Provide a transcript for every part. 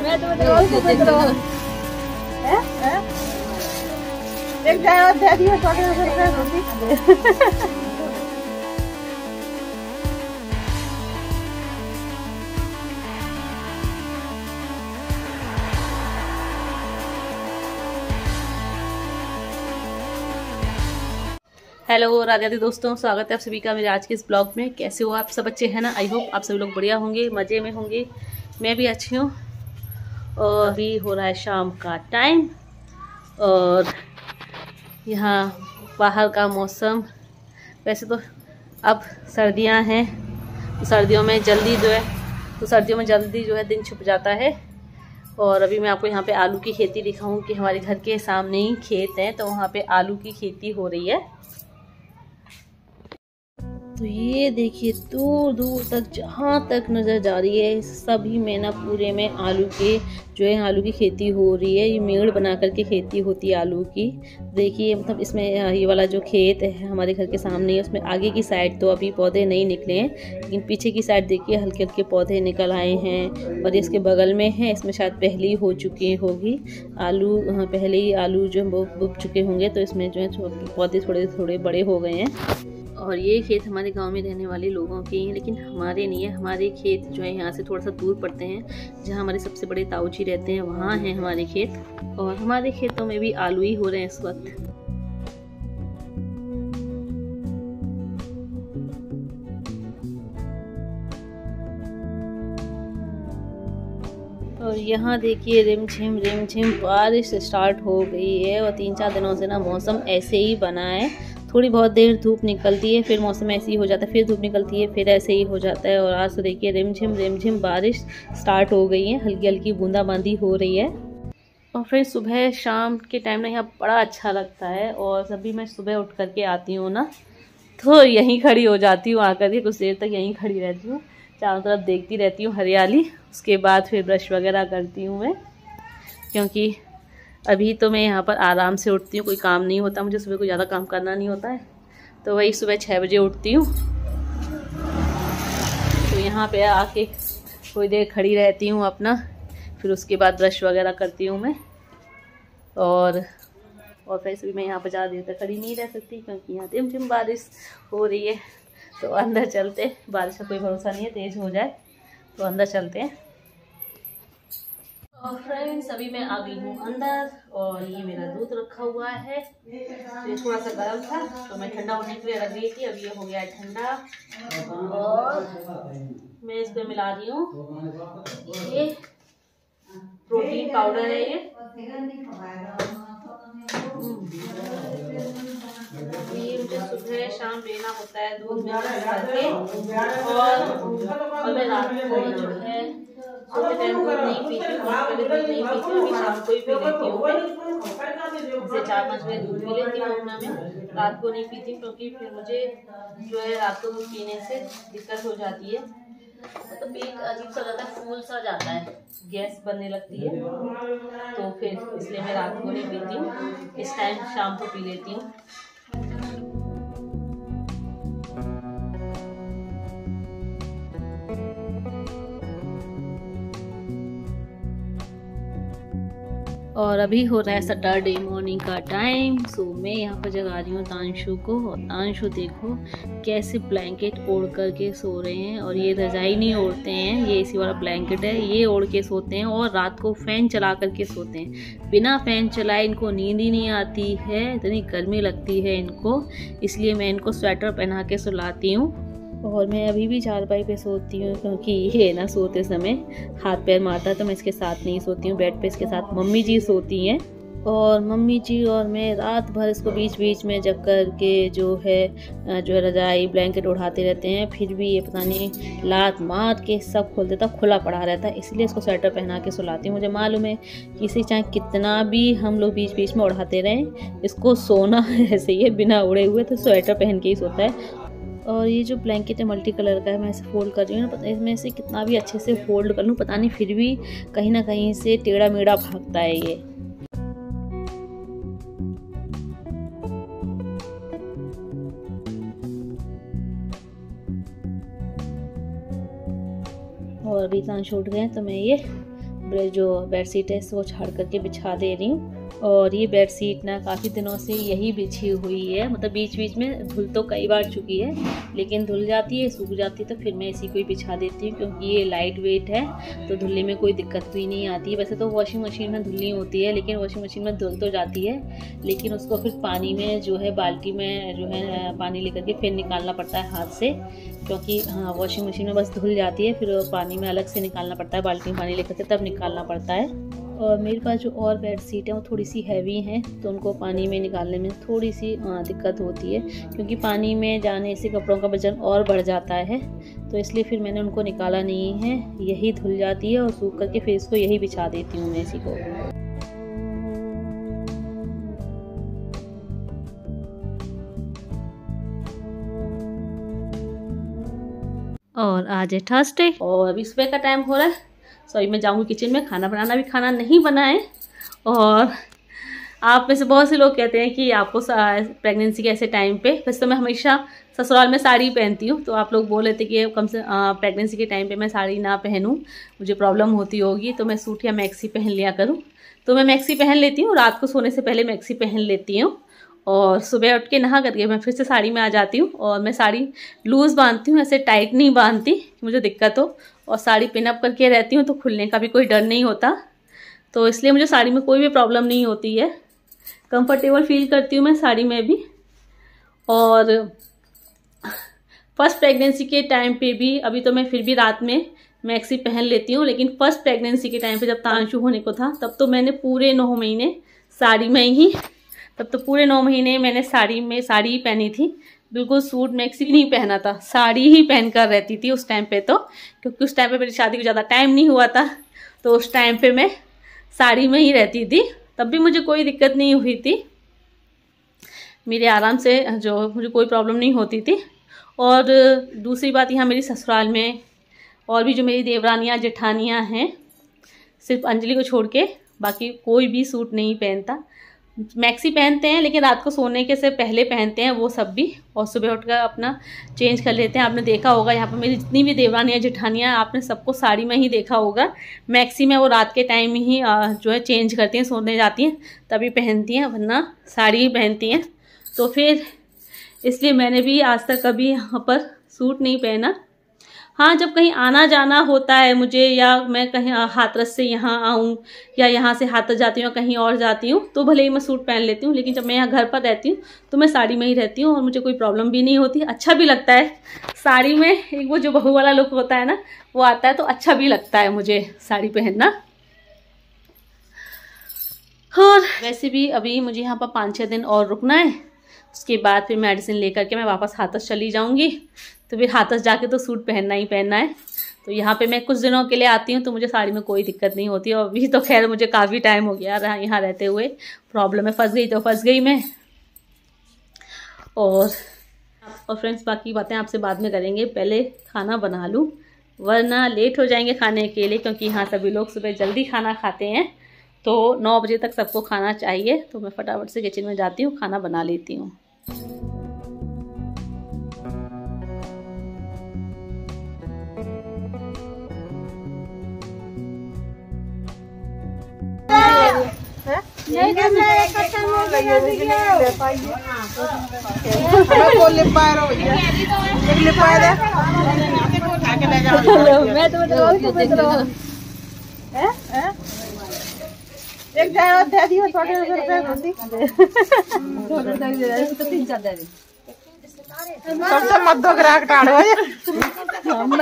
मैं तो समझ रहा हूँ एक जाए दे दिए रोटी। हेलो राधे राधे दोस्तों, स्वागत है आप सभी का मेरे आज के इस ब्लॉग में। कैसे हो आप सब? अच्छे हैं ना? आई होप आप सभी लोग बढ़िया होंगे, मज़े में होंगे। मैं भी अच्छी हूँ। और अभी हो रहा है शाम का टाइम और यहाँ बाहर का मौसम, वैसे तो अब सर्दियाँ हैं तो सर्दियों में जल्दी जो है दिन छुप जाता है। और अभी मैं आपको यहाँ पे आलू की खेती दिखाऊँ कि हमारे घर के सामने ही खेत है तो वहाँ पे आलू की खेती हो रही है। तो ये देखिए दूर दूर तक जहाँ तक नज़र जा रही है सभी में ना पूरे में आलू की खेती हो रही है। ये मेड़ बना करके खेती होती है आलू की। देखिए मतलब इसमें ये वाला जो खेत है हमारे घर के सामने है, उसमें आगे की साइड तो अभी पौधे नहीं निकले हैं, लेकिन पीछे की साइड देखिए हल्के हल्के पौधे निकल आए हैं। और इसके बगल में है, इसमें शायद पहले ही हो चुकी होगी आलू, पहले ही आलू जो वो उग चुके होंगे तो इसमें जो है पौधे थोड़े थोड़े बड़े हो गए हैं। और ये खेत हमारे गांव में रहने वाले लोगों के हैं, लेकिन हमारे नहीं है। हमारे खेत जो है यहाँ से थोड़ा सा दूर पड़ते हैं, जहाँ हमारे सबसे बड़े ताऊ जी रहते हैं, वहाँ हैं हमारे खेत। और हमारे खेतों में भी आलू ही हो रहे हैं इस वक्त। और यहाँ देखिए रिमझिम बारिश स्टार्ट हो गई है और 3-4 दिनों से ना मौसम ऐसे ही बना है। थोड़ी बहुत देर धूप निकलती है, फिर मौसम ऐसे ही हो जाता है, फिर धूप निकलती है, फिर ऐसे ही हो जाता है। और आज तो देखिए रिमझिम बारिश स्टार्ट हो गई है, हल्की हल्की बूंदाबांदी हो रही है। और फिर सुबह शाम के टाइम ना यहाँ बड़ा अच्छा लगता है। और जब भी मैं सुबह उठ करके आती हूँ ना तो यहीं खड़ी हो जाती हूँ, आकर के कुछ देर तक यहीं खड़ी रहती हूँ, चारों तरफ देखती रहती हूँ हरियाली। उसके बाद फिर ब्रश वगैरह करती हूँ मैं, क्योंकि अभी तो मैं यहाँ पर आराम से उठती हूँ, कोई काम नहीं होता मुझे, सुबह कोई ज़्यादा काम करना नहीं होता है। तो वही सुबह 6 बजे उठती हूँ, तो यहाँ पे आके थोड़ी देर खड़ी रहती हूँ अपना, फिर उसके बाद ब्रश वगैरह करती हूँ मैं। और वैसे भी मैं यहाँ पर ज़्यादा देर तक खड़ी नहीं रह सकती, क्योंकि यहाँ रिमझिम बारिश हो रही है। तो अंदर चलते, बारिश का कोई भरोसा नहीं है, तेज़ हो जाए तो अंदर चलते हैं। और फ्रेंड्स अभी मैं आ गई हूँ अंदर, और ये मेरा दूध रखा हुआ है। ये थोड़ा सा गर्म था तो मैं ठंडा होने के लिए रख दी थी, अब ये हो गया है ठंडा। और मैं इस पे मिला रही हूँ ये प्रोटीन पाउडर है। ये मुझे सुबह शाम लेना होता है दूध में करके। और मैं रात को जो है सोते टाइम दूध नहीं पीती हूँ, पहले दूध नहीं पीती हूँ, अभी शाम को ही पी लेती हूँ। जैसे 4-5 बजे दूध पी लेती हूँ अपना, मैं रात को नहीं पीती क्योंकि फिर मुझे जो है रात को दूध पीने से दिक्कत हो जाती है, तो पेट अजीब सा जाता है, फूल सा जाता है, गैस बनने लगती है। तो फिर इसलिए मैं रात को नहीं पीती हूँ, इस टाइम शाम को पी लेती हूँ। और अभी हो रहा है सैटरडे मॉर्निंग का टाइम। सो मैं यहाँ पर जगा रही हूँ तांशु को, और तांशु देखो कैसे ब्लैंकेट ओढ़ करके सो रहे हैं। और ये रजाई नहीं ओढ़ते हैं, ये इसी वाला ब्लैंकेट है, ये ओढ़ के सोते हैं। और रात को फ़ैन चला करके सोते हैं, बिना फ़ैन चलाए इनको नींद ही नहीं आती है, इतनी गर्मी लगती है इनको, इसलिए मैं इनको स्वेटर पहना के सुलाती हूँ। और मैं अभी भी चारपाई पे सोती हूँ, क्योंकि ये ना सोते समय हाथ पैर मारता है, तो मैं इसके साथ नहीं सोती हूँ बेड पे, इसके साथ मम्मी जी सोती हैं। और मम्मी जी और मैं रात भर इसको बीच बीच में जग कर के जो है रजाई ब्लैंकेट उड़ाते रहते हैं, फिर भी ये पता नहीं लात मार के सब खोल देता, खुला पड़ा रहता है, इसलिए इसको स्वेटर पहना के सुलाती हूँ। मुझे मालूम है कि इसे चाहे कितना भी हम लोग बीच बीच में उड़ाते रहें, इसको सोना ऐसे ही है, बिना उड़े हुए, तो स्वेटर पहन के ही सोता है। और ये जो ब्लैंकेट है मल्टी कलर का है, मैं इसे फोल्ड कर रही हूँ ना, पता इसमें से कितना भी अच्छे से फोल्ड कर लूँ, पता नहीं फिर भी कहीं ना कहीं से टेढ़ा मेढ़ा भागता है ये। और अभी तांश उठ गए तो मैं ये जो बेडशीट है वो झाड़ करके बिछा दे रही हूँ। और ये बेडशीट ना काफ़ी दिनों से यही बिछी हुई है, मतलब बीच बीच में धुल तो कई बार चुकी है, लेकिन धुल जाती है, सूख जाती है तो फिर मैं इसी को ही बिछा देती हूँ, क्योंकि ये लाइट वेट है तो धुलने में कोई दिक्कत भी नहीं आती है। वैसे तो वॉशिंग मशीन में धुलनी होती है, लेकिन वॉशिंग मशीन में धुल तो जाती है, लेकिन उसको फिर पानी में जो है बाल्टी में जो है पानी लेकर के फिर निकालना पड़ता है हाथ से, क्योंकि हाँ वॉशिंग मशीन में बस धुल जाती है, फिर पानी में अलग से निकालना पड़ता है, बाल्टी में पानी लेकर के तब निकालना पड़ता है। और मेरे पास जो और बेडशीट है वो थोड़ी सी हैवी हैं, तो उनको पानी में निकालने में थोड़ी सी दिक्कत होती है, क्योंकि पानी में जाने से कपड़ों का वजन और बढ़ जाता है, तो इसलिए फिर मैंने उनको निकाला नहीं है, यही धुल जाती है और सूख करके फिर इसको यही बिछा देती हूँ मैं इसी को। और आज है थर्सडे और अभी सुबह का टाइम हो रहा है, सॉरी मैं जाऊँगी किचन में खाना बनाना। भी खाना नहीं बना है, और आप में से बहुत से लोग कहते हैं कि आपको प्रेगनेंसी के ऐसे टाइम पे, वैसे तो मैं हमेशा ससुराल में साड़ी पहनती हूँ, तो आप लोग बोल रहे थे कि कम से प्रेगनेंसी के टाइम पे मैं साड़ी ना पहनूँ, मुझे प्रॉब्लम होती होगी, तो मैं सूट या मैक्सी पहन लिया करूँ। तो मैं मैक्सी पहन लेती हूँ, रात को सोने से पहले मैक्सी पहन लेती हूँ, और सुबह उठ के नहा करके मैं फिर से साड़ी में आ जाती हूँ। और मैं साड़ी लूज़ बांधती हूँ, ऐसे टाइट नहीं बांधती कि मुझे दिक्कत हो, और साड़ी पिन अप करके रहती हूँ तो खुलने का भी कोई डर नहीं होता, तो इसलिए मुझे साड़ी में कोई भी प्रॉब्लम नहीं होती है, कंफर्टेबल फील करती हूँ मैं साड़ी में भी। और फर्स्ट प्रेगनेंसी के टाइम पे भी, अभी तो मैं फिर भी रात में मैक्सी पहन लेती हूँ, लेकिन फर्स्ट प्रेगनेंसी के टाइम पे जब तांशु होने को था तब तो मैंने पूरे 9 महीने साड़ी में ही, तब तो पूरे 9 महीने मैंने साड़ी ही पहनी थी, बिल्कुल सूट मैक्सी नहीं पहना था, साड़ी ही पहन कर रहती थी उस टाइम पे, तो क्योंकि उस टाइम पे मेरी शादी को ज़्यादा टाइम नहीं हुआ था, तो उस टाइम पे मैं साड़ी में ही रहती थी, तब भी मुझे कोई दिक्कत नहीं हुई थी, मेरे आराम से जो मुझे कोई प्रॉब्लम नहीं होती थी। और दूसरी बात, यहाँ मेरी ससुराल में और भी जो मेरी देवरानियाँ जेठानियाँ हैं, सिर्फ अंजलि को छोड़ के बाकी कोई भी सूट नहीं पहनता, मैक्सी पहनते हैं लेकिन रात को सोने के से पहले पहनते हैं वो सब भी, और सुबह उठकर अपना चेंज कर लेते हैं। आपने देखा होगा यहाँ पर मेरी जितनी भी देवरानियाँ जेठानियाँ, आपने सबको साड़ी में ही देखा होगा, मैक्सी में वो रात के टाइम ही जो है चेंज करती हैं, सोने जाती हैं तभी पहनती हैं, वरना साड़ी ही पहनती हैं। तो फिर इसलिए मैंने भी आज तक कभी यहाँ पर सूट नहीं पहना। हाँ, जब कहीं आना जाना होता है मुझे, या मैं कहीं हाथरस से यहाँ आऊँ या यहाँ से हाथरस जाती हूँ या कहीं और जाती हूँ, तो भले ही मैं सूट पहन लेती हूँ, लेकिन जब मैं यहाँ घर पर रहती हूँ तो मैं साड़ी में ही रहती हूँ और मुझे कोई प्रॉब्लम भी नहीं होती, अच्छा भी लगता है साड़ी में, एक वो जो बहू वाला लुक होता है ना वो आता है, तो अच्छा भी लगता है मुझे साड़ी पहनना। और वैसे भी अभी मुझे यहाँ पर 5-6 दिन और रुकना है, उसके बाद फिर मेडिसिन लेकर के मैं वापस हाथरस चली जाऊँगी, तो फिर हाथरस जाके तो सूट पहनना ही पहनना है। तो यहाँ पे मैं कुछ दिनों के लिए आती हूँ तो मुझे साड़ी में कोई दिक्कत नहीं होती, और अभी तो खैर मुझे काफ़ी टाइम हो गया यहाँ रहते हुए, प्रॉब्लम में फंस गई तो फंस गई मैं। और फ्रेंड्स बाकी बातें आपसे बाद में करेंगे, पहले खाना बना लूँ वरना लेट हो जाएंगे खाने के लिए, क्योंकि यहाँ सभी लोग सुबह जल्दी खाना खाते हैं, तो 9 बजे तक सबको खाना चाहिए। तो मैं फटाफट से किचन में जाती हूँ, खाना बना लेती हूँ।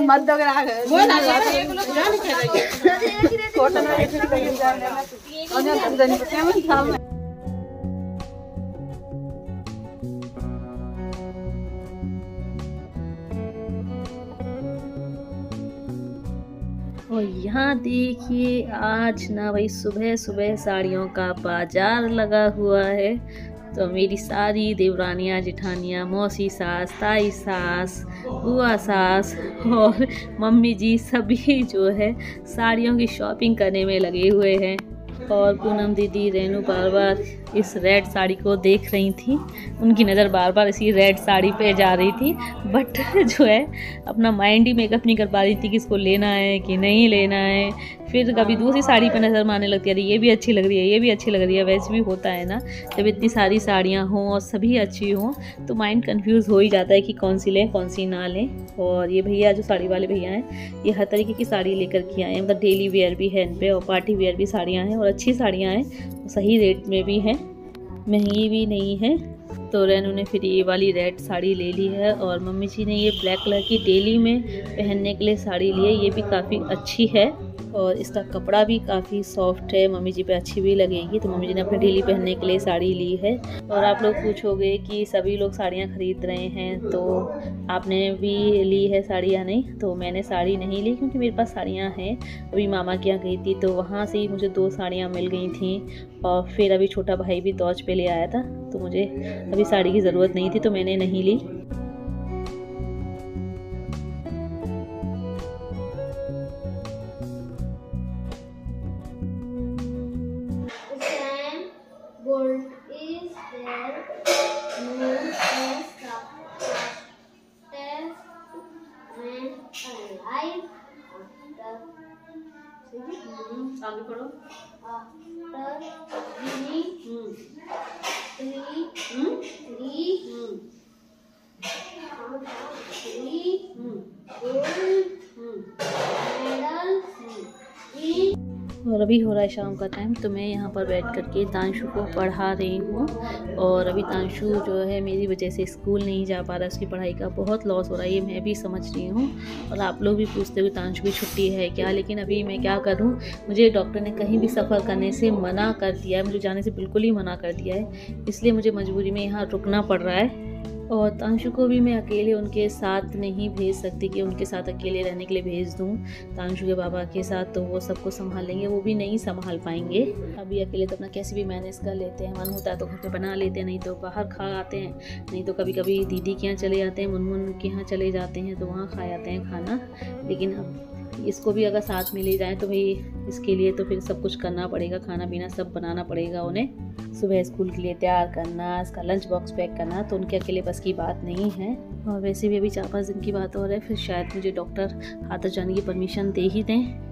मध्य ग्राहक और यहाँ देखिए आज ना भाई सुबह सुबह साड़ियों का बाजार लगा हुआ है, तो मेरी सारी देवरानियाँ जेठानियाँ, मौसी सास, ताई सास, बुआ सास और मम्मी जी सभी जो है साड़ियों की शॉपिंग करने में लगे हुए हैं। और पूनम दीदी, रेनू बार बार इस रेड साड़ी को देख रही थी। उनकी नज़र बार बार इसी रेड साड़ी पे जा रही थी, बट जो है अपना माइंड ही मेकअप नहीं कर पा रही थी कि इसको लेना है कि नहीं लेना है। फिर कभी दूसरी साड़ी पे नज़र मारने लगती है, अरे ये भी अच्छी लग रही है, ये भी अच्छी लग रही है। वैसे भी होता है ना, जब इतनी सारी साड़ियाँ हों और सभी अच्छी हों तो माइंड कंफ्यूज हो ही जाता है कि कौन सी लें कौन सी ना लें। और ये भैया जो साड़ी वाले भैया हैं, ये हर तरीके की साड़ी लेकर के आए हैं, मतलब डेली वेयर भी है इन पे और पार्टी वेयर भी साड़ियाँ हैं और अच्छी साड़ियाँ हैं, सही रेट में भी हैं, महंगी भी नहीं है। तो रेनू ने फिर ये वाली रेड साड़ी ले ली है और मम्मी जी ने ये ब्लैक कलर की डेली में पहनने के लिए साड़ी ली है। ये भी काफ़ी अच्छी है और इसका कपड़ा भी काफ़ी सॉफ्ट है, मम्मी जी पे अच्छी भी लगेगी। तो मम्मी जी ने अपने डेली पहनने के लिए साड़ी ली है। और आप लोग पूछोगे कि सभी लोग साड़ियाँ ख़रीद रहे हैं तो आपने भी ली है साड़ी या नहीं। तो मैंने साड़ी नहीं ली क्योंकि मेरे पास साड़ियाँ हैं। अभी मामा के यहाँ गई थी तो वहाँ से ही मुझे 2 साड़ियाँ मिल गई थी और फिर अभी छोटा भाई भी तौज पे ले आया था, तो मुझे अभी साड़ी की ज़रूरत नहीं थी तो मैंने नहीं ली। आगे पढ़ो। और अभी हो रहा है शाम का टाइम, तो मैं यहाँ पर बैठ करके तांशु को पढ़ा रही हूँ। और अभी तांशु जो है मेरी वजह से स्कूल नहीं जा पा रहा, उसकी पढ़ाई का बहुत लॉस हो रहा है, ये मैं भी समझ रही हूँ। और आप लोग भी पूछते हुए तांशु की छुट्टी है क्या, लेकिन अभी मैं क्या करूँ, मुझे डॉक्टर ने कहीं भी सफ़र करने से मना कर दिया है, मुझे जाने से बिल्कुल ही मना कर दिया है, इसलिए मुझे मजबूरी में यहाँ रुकना पड़ रहा है। और तांशु को भी मैं अकेले उनके साथ नहीं भेज सकती कि उनके साथ अकेले रहने के लिए भेज दूँ तांशु के बाबा के साथ, तो वो सबको संभाल लेंगे, वो भी नहीं संभाल पाएंगे। अभी अकेले तो अपना कैसे भी मैनेज कर लेते हैं, मन होता है तो घर पे बना लेते हैं, नहीं तो बाहर खा आते हैं, नहीं तो कभी कभी दीदी के यहाँ चले जाते हैं, मुनमुन के यहाँ चले जाते हैं तो वहाँ खा आते हैं खाना। लेकिन अब इसको भी अगर साथ में ले जाएं तो भाई इसके लिए तो फिर सब कुछ करना पड़ेगा, खाना पीना सब बनाना पड़ेगा उन्हें, सुबह स्कूल के लिए तैयार करना, इसका लंच बॉक्स पैक करना, तो उनके अकेले बस की बात नहीं है। और वैसे भी अभी 4-5 दिन की बात और है, फिर शायद मुझे डॉक्टर हाथरस जाने की परमिशन दे ही दें।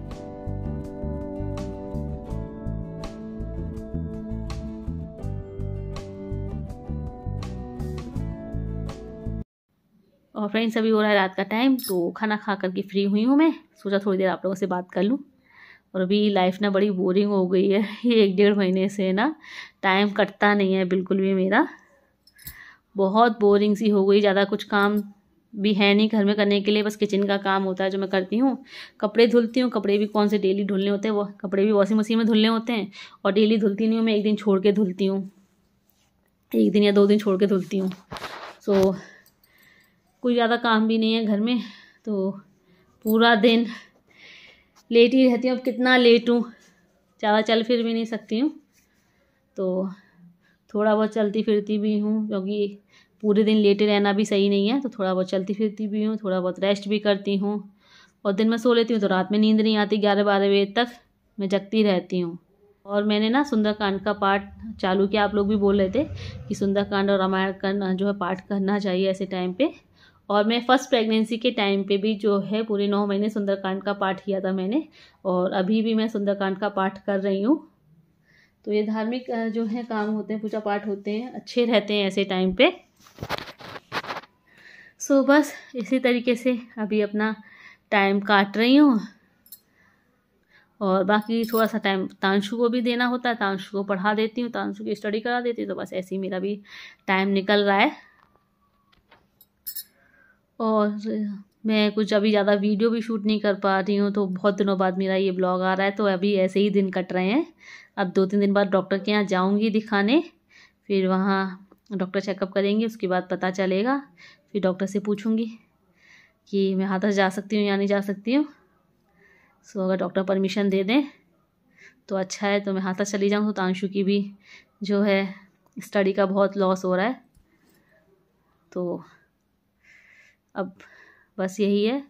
और फ्रेंड्स अभी हो रहा है रात का टाइम, तो खाना खा करके फ्री हुई हूँ मैं, सोचा थोड़ी देर आप लोगों से बात कर लूँ। और अभी लाइफ ना बड़ी बोरिंग हो गई है, ये 1-1.5 महीने से ना टाइम कटता नहीं है बिल्कुल भी मेरा, बहुत बोरिंग सी हो गई। ज़्यादा कुछ काम भी है नहीं घर में करने के लिए, बस किचन का काम होता है जो मैं करती हूँ। कपड़े धुलती हूँ, कपड़े भी कौन से डेली धुलने होते हैं, वो कपड़े भी वॉशिंग मशीन में धुलने होते हैं और डेली धुलती नहीं हूँ मैं, 1 दिन छोड़ के धुलती हूँ, 1 दिन या 2 दिन छोड़ के धुलती हूँ। सो कोई ज़्यादा काम भी नहीं है घर में, तो पूरा दिन लेट ही रहती हूँ। अब कितना लेट हूँ, ज़्यादा चल फिर भी नहीं सकती हूँ, तो थोड़ा बहुत चलती फिरती भी हूँ, क्योंकि पूरे दिन लेटे रहना भी सही नहीं है, तो थोड़ा बहुत चलती फिरती भी हूँ, थोड़ा बहुत रेस्ट भी करती हूँ। और दिन में सो लेती हूँ तो रात में नींद नहीं आती, 11-12 बजे तक मैं जगती रहती हूँ। और मैंने ना सुंदरकांड का पाठ चालू किया, आप लोग भी बोल रहे थे कि सुंदरकांड और रामायण का जो है पाठ करना चाहिए ऐसे टाइम पे। और मैं फर्स्ट प्रेगनेंसी के टाइम पे भी जो है पूरे 9 महीने सुंदरकांड का पाठ किया था मैंने, और अभी भी मैं सुंदरकांड का पाठ कर रही हूँ। तो ये धार्मिक जो है काम होते हैं, पूजा पाठ होते हैं, अच्छे रहते हैं ऐसे टाइम पे। सो बस इसी तरीके से अभी अपना टाइम काट रही हूँ। और बाकी थोड़ा सा टाइम तांशु को भी देना होता है, तांशु को पढ़ा देती हूँ, तांशु की स्टडी करा देती हूँ, तो बस ऐसे ही मेरा भी टाइम निकल रहा है। और मैं कुछ अभी ज़्यादा वीडियो भी शूट नहीं कर पा रही हूँ, तो बहुत दिनों बाद मेरा ये ब्लॉग आ रहा है, तो अभी ऐसे ही दिन कट रहे हैं। अब 2-3 दिन बाद डॉक्टर के यहाँ जाऊँगी दिखाने, फिर वहाँ डॉक्टर चेकअप करेंगे, उसके बाद पता चलेगा, फिर डॉक्टर से पूछूँगी कि मैं हाथरस जा सकती हूँ या नहीं जा सकती हूँ। सो अगर डॉक्टर परमिशन दे दें तो अच्छा है, तो मैं हाथरस चली जाऊँ। तो तांशु की भी जो है स्टडी का बहुत लॉस हो रहा है, तो अब बस यही है।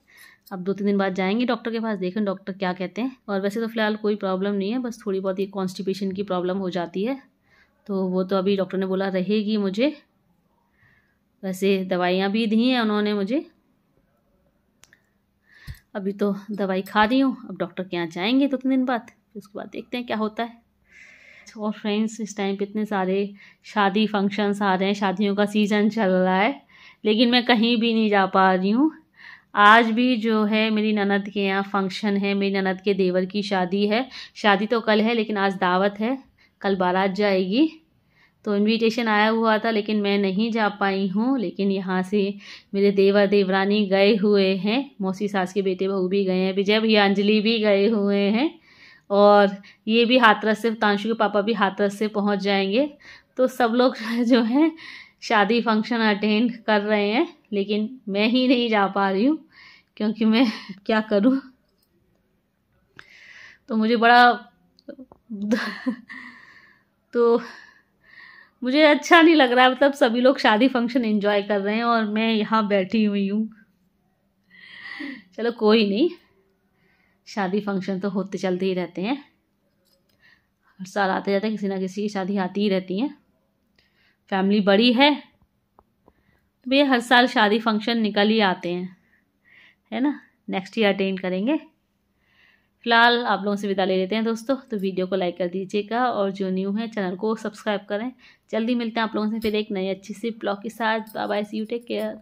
अब 2-3 दिन बाद जाएंगे डॉक्टर के पास, देखें डॉक्टर क्या कहते हैं। और वैसे तो फ़िलहाल कोई प्रॉब्लम नहीं है, बस थोड़ी बहुत ये कॉन्स्टिपेशन की प्रॉब्लम हो जाती है, तो वो तो अभी डॉक्टर ने बोला रहेगी मुझे। वैसे दवाइयाँ भी दी हैं उन्होंने मुझे, अभी तो दवाई खा रही हूँ। अब डॉक्टर के यहाँ जाएंगे 2-3 दिन बाद, फिर उसके बाद देखते हैं क्या होता है। और फ्रेंड्स, इस टाइम पे इतने सारे शादी फंक्शंस आ रहे हैं, शादियों का सीज़न चल रहा है, लेकिन मैं कहीं भी नहीं जा पा रही हूँ। आज भी जो है मेरी ननद के यहाँ फंक्शन है, मेरी ननद के देवर की शादी है। शादी तो कल है लेकिन आज दावत है, कल बारात जाएगी। तो इनविटेशन आया हुआ था लेकिन मैं नहीं जा पाई हूँ। लेकिन यहाँ से मेरे देवर देवरानी गए हुए हैं, मौसी सास के बेटे बहू भी गए हैं, विजय भैया अंजलि भी गए हुए हैं, और ये भी हाथरस से, तांशु के पापा भी हाथरस से पहुँच जाएंगे। तो सब लोग जो हैं शादी फंक्शन अटेंड कर रहे हैं, लेकिन मैं ही नहीं जा पा रही हूँ क्योंकि मैं क्या करूँ। तो मुझे बड़ा तो मुझे अच्छा नहीं लग रहा है, मतलब सभी लोग शादी फंक्शन एंजॉय कर रहे हैं और मैं यहाँ बैठी हुई हूँ। चलो कोई नहीं, शादी फंक्शन तो होते चलते ही रहते हैं, हर साल आते जाते हैं, किसी ना किसी की शादी आती ही रहती है। फैमिली बड़ी है तो भैया हर साल शादी फंक्शन निकल ही आते हैं, है ना। नेक्स्ट ईयर अटेंड करेंगे। फिलहाल आप लोगों से विदा ले लेते हैं दोस्तों। तो वीडियो को लाइक कर दीजिएगा और जो न्यू है चैनल को सब्सक्राइब करें। जल्दी मिलते हैं आप लोगों से फिर एक नई अच्छी सी ब्लॉग के साथ। Bye bye, see you, take care.